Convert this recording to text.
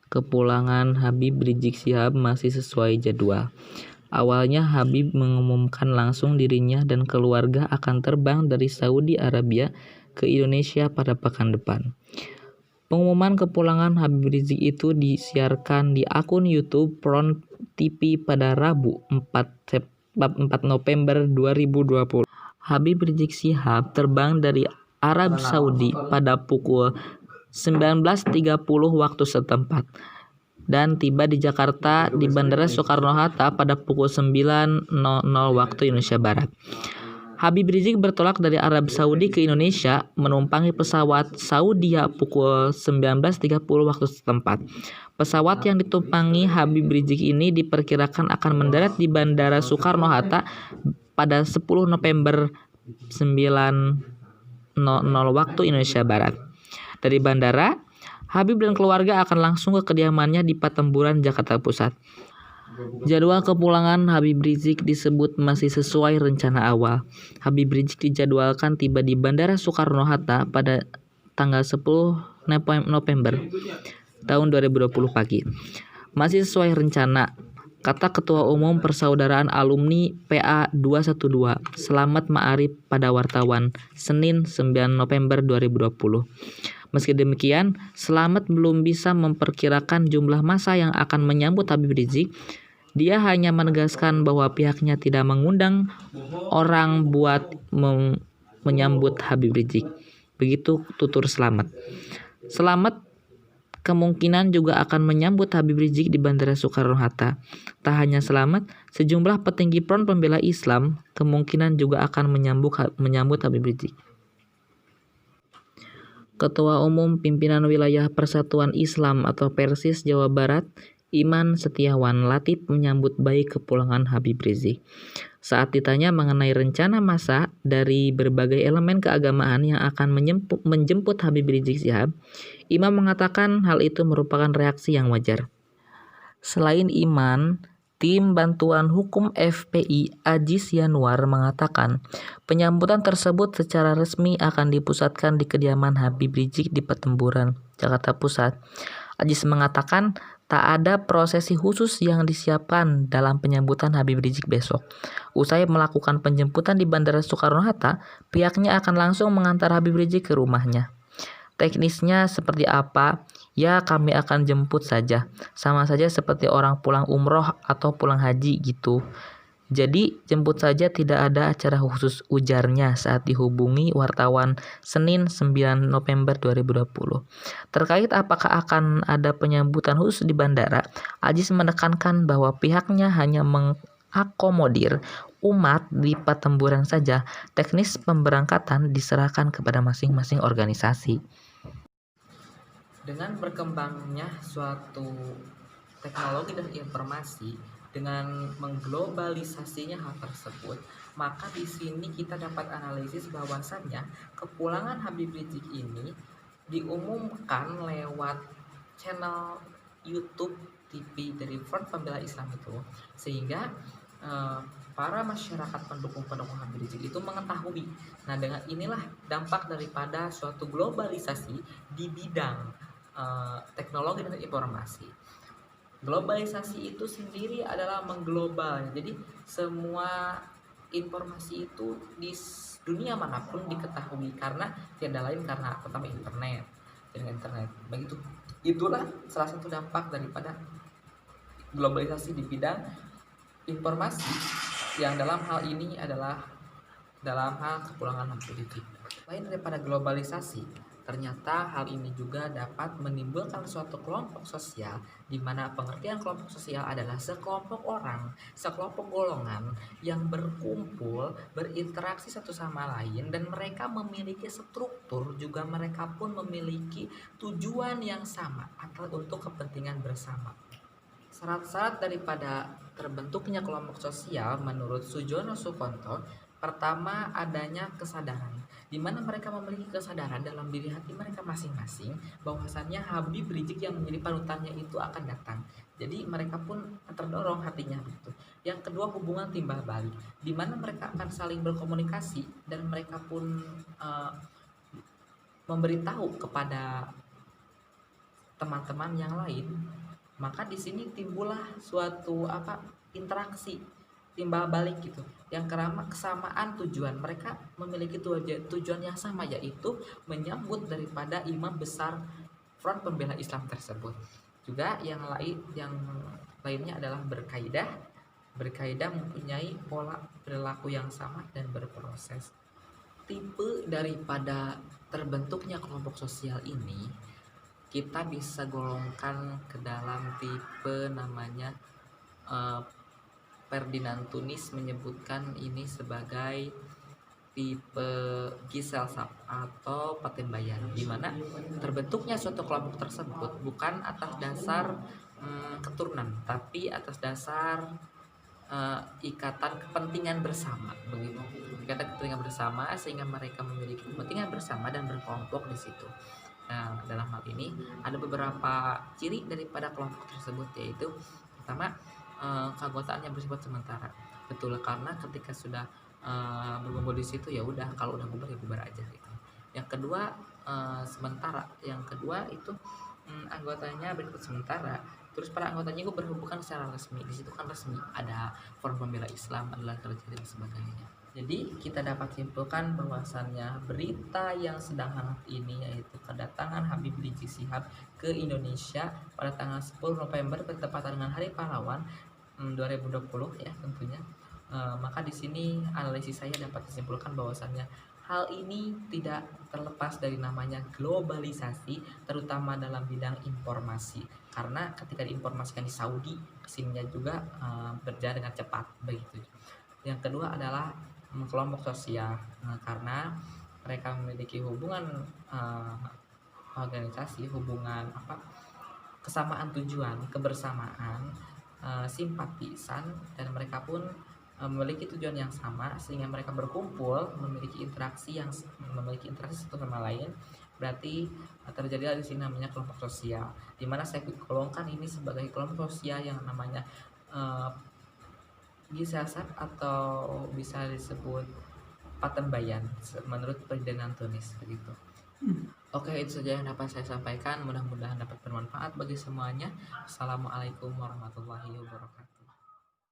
kepulangan Habib Rizik Syihab masih sesuai jadwal. Awalnya Habib mengumumkan langsung dirinya dan keluarga akan terbang dari Saudi Arabia ke Indonesia pada pekan depan. Pengumuman kepulangan Habib Rizik itu disiarkan di akun YouTube Front TV pada Rabu 4 November 2020. Habib Rizik Syihab terbang dari Arab Saudi pada pukul 19.30 waktu setempat dan tiba di Jakarta di Bandara Soekarno-Hatta pada pukul 9.00 waktu Indonesia Barat. Habib Rizik bertolak dari Arab Saudi ke Indonesia menumpangi pesawat Saudia pukul 19.30 waktu setempat. Pesawat yang ditumpangi Habib Rizik ini diperkirakan akan mendarat di Bandara Soekarno-Hatta pada 10 November 9.00 waktu Indonesia Barat. Dari bandara, Habib dan keluarga akan langsung ke kediamannya di Petamburan, Jakarta Pusat. Jadwal kepulangan Habib Rizik disebut masih sesuai rencana awal. Habib Rizik dijadwalkan tiba di Bandara Soekarno-Hatta pada tanggal 10 November tahun 2020 pagi. Masih sesuai rencana, kata Ketua Umum Persaudaraan Alumni PA 212, Selamat Ma'arif pada wartawan, Senin 9 November 2020. Meski demikian, Selamat belum bisa memperkirakan jumlah massa yang akan menyambut Habib Rizik. Dia hanya menegaskan bahwa pihaknya tidak mengundang orang buat menyambut Habib Rizik. Begitu tutur Selamat. Selamat kemungkinan juga akan menyambut Habib Rizik di Bandara Soekarno-Hatta. Tak hanya Selamat, sejumlah petinggi Front Pembela Islam kemungkinan juga akan menyambut Habib Rizik. Ketua Umum Pimpinan Wilayah Persatuan Islam atau Persis Jawa Barat, Iman Setiawan Latif menyambut baik kepulangan Habib Rizik. Saat ditanya mengenai rencana massa dari berbagai elemen keagamaan yang akan menjemput Habib Rizik Syihab, Imam mengatakan hal itu merupakan reaksi yang wajar. Selain Iman, Tim Bantuan Hukum FPI Ajis Yanuar mengatakan penyambutan tersebut secara resmi akan dipusatkan di kediaman Habib Rizik di Petamburan, Jakarta Pusat. Ajis mengatakan tak ada prosesi khusus yang disiapkan dalam penyambutan Habib Rizik besok. Usai melakukan penjemputan di Bandara Soekarno-Hatta, pihaknya akan langsung mengantar Habib Rizik ke rumahnya. Teknisnya seperti apa? Ya, kami akan jemput saja. Sama saja seperti orang pulang umroh atau pulang haji gitu. Jadi jemput saja, tidak ada acara khusus, ujarnya saat dihubungi wartawan Senin 9 November 2020. Terkait apakah akan ada penyambutan khusus di bandara, Ajis menekankan bahwa pihaknya hanya mengakomodir umat di Petamburan saja. Teknis pemberangkatan diserahkan kepada masing-masing organisasi. Dengan berkembangnya suatu teknologi dan informasi, dengan mengglobalisasinya hal tersebut, maka di sini kita dapat analisis bahwasannya kepulangan Habib Rizik ini diumumkan lewat channel YouTube TV dari Front Pembela Islam itu, sehingga para masyarakat pendukung Habib Rizik itu mengetahui. Nah, dengan inilah dampak daripada suatu globalisasi di bidang teknologi dan informasi. Globalisasi itu sendiri adalah mengglobal. Jadi semua informasi itu di dunia manapun diketahui karena tiada lain karena pertama internet. Begitu. Itulah salah satu dampak daripada globalisasi di bidang informasi yang dalam hal ini adalah dalam hal kepulangan Habib Rizik. Lain daripada globalisasi, ternyata hal ini juga dapat menimbulkan suatu kelompok sosial, di mana pengertian kelompok sosial adalah sekelompok orang, sekelompok golongan yang berkumpul, berinteraksi satu sama lain, dan mereka memiliki struktur, juga mereka pun memiliki tujuan yang sama atau untuk kepentingan bersama. Syarat-syarat daripada terbentuknya kelompok sosial menurut Sujono Sukonto, pertama adanya kesadaran, di mana mereka memiliki kesadaran dalam diri hati mereka masing-masing bahwasannya Habib Rizik yang menjadi panutannya itu akan datang. Jadi mereka pun terdorong hatinya begitu. Yang kedua, hubungan timbal balik, di mana mereka akan saling berkomunikasi dan mereka pun memberitahu kepada teman-teman yang lain Maka di sini timbullah suatu interaksi timbal balik gitu yang kerama kesamaan tujuan. Mereka memiliki tujuan yang sama, yaitu menyambut daripada imam besar Front Pembela Islam tersebut. Juga yang lainnya adalah berkaidah. Berkaidah mempunyai pola perilaku yang sama dan berproses. Tipe daripada terbentuknya kelompok sosial ini kita bisa golongkan ke dalam tipe namanya eh, Ferdinand Tunis menyebutkan ini sebagai tipe Giselle atau Patembayan, di mana terbentuknya suatu kelompok tersebut bukan atas dasar keturunan, tapi atas dasar ikatan kepentingan bersama, begitu. Ikatan kepentingan bersama sehingga mereka memiliki kepentingan bersama dan berkelompok di situ. Nah, dalam hal ini ada beberapa ciri daripada kelompok tersebut, yaitu pertama, keanggotaan yang bersifat sementara. Betul, karena ketika sudah berkumpul di situ ya udah, kalau udah bubar ya bubar aja gitu. Yang kedua, sementara. Yang kedua itu anggotanya bersifat sementara. Terus para anggotanya itu berhubungan secara resmi. Di situ kan resmi, ada Front Pembela Islam, adalah kerja dan sebagainya. Jadi kita dapat simpulkan bahwasannya berita yang sedang hangat ini, yaitu kedatangan Habib Rizik Syihab ke Indonesia pada tanggal 10 November bertepatan dengan Hari Pahlawan 2020 ya tentunya. Maka di sini analisis saya dapat disimpulkan bahwasannya hal ini tidak terlepas dari namanya globalisasi, terutama dalam bidang informasi. Karena ketika diinformasikan di Saudi, kesininya juga berjalan dengan cepat begitu. Yang kedua adalah kelompok sosial, karena mereka memiliki hubungan organisasi, hubungan kesamaan tujuan, kebersamaan, simpatisan, dan mereka pun memiliki tujuan yang sama sehingga mereka berkumpul memiliki interaksi satu sama lain. Berarti terjadi di sini namanya kelompok sosial, dimana saya golongkan ini sebagai kelompok sosial yang namanya Gisasat atau bisa disebut Patembayan menurut Ferdinand Tunis begitu. Oke, itu saja yang dapat saya sampaikan. Mudah-mudahan dapat bermanfaat bagi semuanya. Assalamualaikum warahmatullahi wabarakatuh.